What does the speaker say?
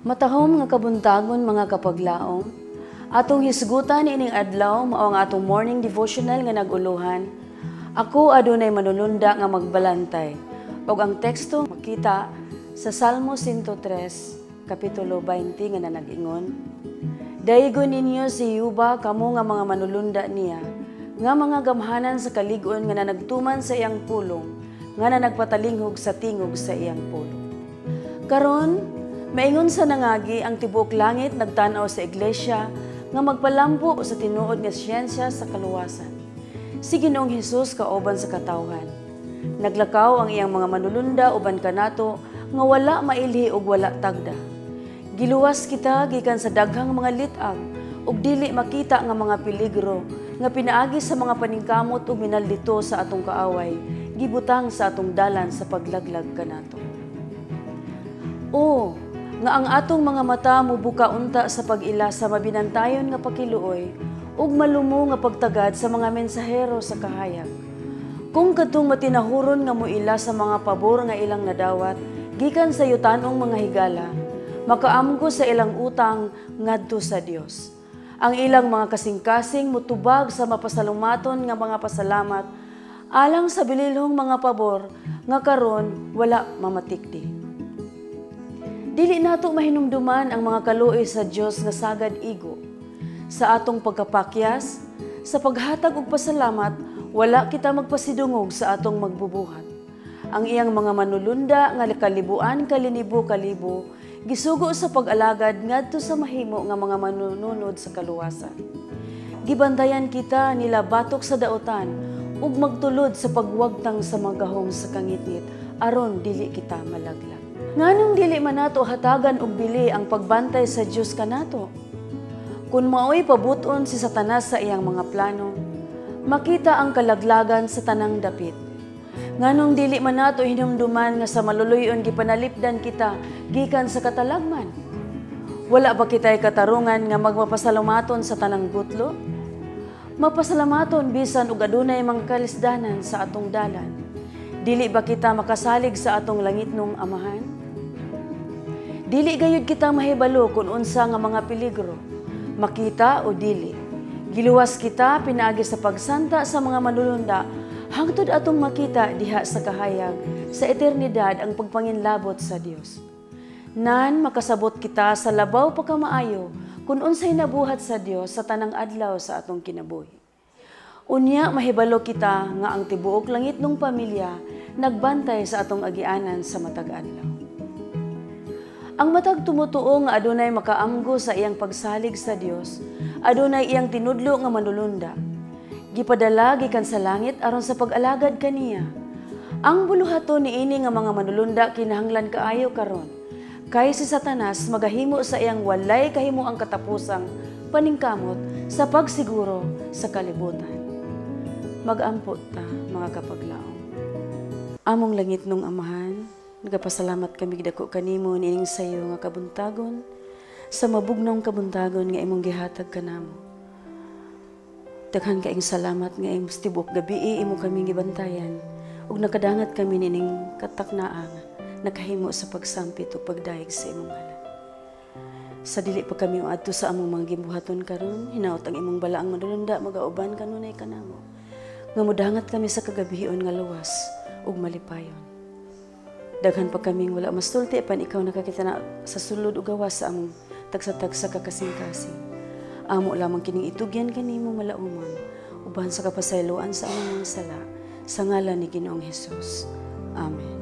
Matahom nga kabuntagon mga kapaglaom, atong hisgutan ining adlaw mao ang atong morning devotional nga naguluhan. Ako adunay manulunda nga magbalantay. Og ang teksto makita sa Salmo 103, kapitulo 20 nga nag-ingon, daygon ninyo si Yuba kamo nga mga manulunda niya, nga mga gamhanan sa kalig-on nga nanagtuman sa iyang pulong, nga nagpatalinghog sa tingog sa iyang pulong. Karon maingon sa nangagi ang tibuok langit nagtanaw sa iglesia nga magpalambo sa tinuod nga siyensya sa kaluwasan. Si Ginoong Hesus kauban sa katawhan. Naglakaw ang iyang mga manulunda uban kanato nga wala mailhi ug wala tagda. Giluwas kita gikan sa daghang mga litag ug dili makita nga mga peligro nga pinaagi sa mga paningkamot ug minaldito sa atong kaaway, gibutang sa atong dalan sa paglaglag kanato. O nga ang atong mga mata mubuka unta sa pag-ila sa mabinantayon nga pakiluoy ug malumo nga pagtagad sa mga mensahero sa kahayag. Kung kadtong matinahuron nga muila sa mga pabor nga ilang nadawat gikan sa yutanong mga higala, makaamgo sa ilang utang ngadto sa Dios. Ang ilang mga kasing-kasing mutubag sa mapasalumaton nga mga pasalamat alang sa bililhong mga pabor nga karon wala mamatikdi. Dili nato mahinumduman ang mga kaluoy sa Dios nga sagad igo. Sa atong pagkapakyas, sa paghatag og pasalamat, wala kita magpasidungog sa atong magbubuhat. Ang iyang mga manulunda nga kalibuan kalinibo-kalibo, gisugo sa pag-alagad ngadto sa mahimo nga mga manununod sa kaluwasan. Gibantayan kita nila batok sa daotan ug magtulod sa pagwagtang sa mga gahom sa kangitngit aron dili kita malaglag. Nganong dili man nato hatagan og bili ang pagbantay sa Dios kanato? Kung maoy pabuton si Satanas sa iyang mga plano, makita ang kalaglagan sa tanang dapit. Nganong dili man nato hinumduman nga sa maluluyon gipanalipdan kita gikan sa katalagman? Wala ba kitay katarungan nga magmapasalamaton sa tanang butlo? Mapasalamaton bisan og adunay mga kalisdanan sa atong dalan. Dili ba kita makasalig sa atong langitnong Amahan? Dili gayud kita mahibalo kung unsa nga mga peligro, makita o dili. Giluwas kita pinaagi sa pagsanta sa mga manulunda hangtod atong makita diha sa kahayag sa eternidad ang pagpanginlabot sa Dios. Nan makasabot kita sa labaw pagkamaayo kung unsay nabuhat sa Dios sa tanang adlaw sa atong kinabuhi. Unya mahibalo kita nga ang tibuok langitnong pamilya nagbantay sa atong agianan sa matag adlaw. Ang matag tumutuo nga adunay makaamgo sa iyang pagsalig sa Dios, adunay iyang tinudlo nga manulunda. Gipadala gikan sa langit aron sa pag-alagad kaniya. Ang buluhaton niini nga mga manulunda kinahanglan kaayo karon. Kay si Satanas magahimo sa iyang walay kahimo ang katapusang paningkamot sa pagsiguro sa kalibutan. Mag-ampot ta mga kapaglaom. Among langitnong Amahan, nagapasalamat kami dako kanimo nining sayo nga kabuntagon, sa mabugnong kabuntagon nga imong gihatag kanamo. Daghan kaayong salamat nga imong tibok gabi imo kami gibantayan ug nakadangat kami nining kataknaa nakahimo sa pagsampit ug pagdayeg sa imong ngalan. Sa dili pa kami adto sa among mga gibuhaton karon, hinaot ang imong balaang manulunda magauban kanunay kanamo. Nga modangat kami sa kagabihion nga luwas ug malipayon. Daghan pa kaming wala mastulti pan ikaw nakakita na sa sulod ug gawas sa among tagsa-tagsa kakasing-kasing. Amo lamang kining itugyan kanimo malauman uban sa kapasayloan sa among mga sala sa ngalan ni Ginoong Hesus. Amen.